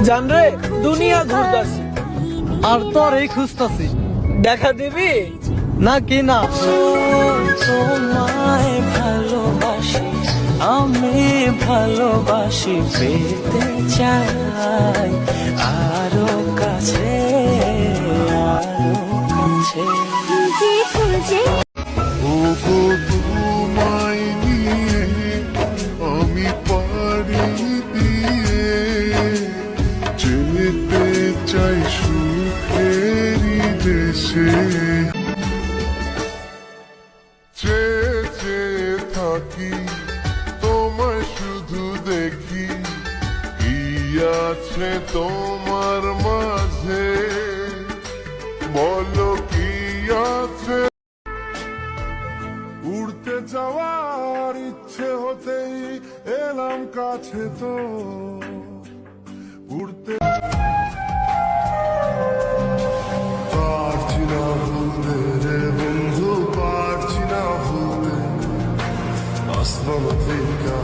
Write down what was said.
জানরে দুনিয়া ঘুরতাছি আর তোর এই খুঁজতাছি, দেখা দিবি না কি না? তোমায় ভালোবাসি, আমি ভালোবাসি, পেতে চাই আরো কাছে, আরো কাছে। ওগো তোমায় নিয়ে আমি পারি দিয়ে যেতে চাই সুখেরই দেশে। চেয়ে চেয়ে থাকি তোমায় শুধু দেখি, কি আছে তোমার মাঝে বলো কি আছে। উড়তে যাওয়ার ইচ্ছে হতেই এলাম কাছে, তো উড়তে পারছি না ভুলতে রে বন্ধু, পারছি না ভুলতে আসলাম থেকে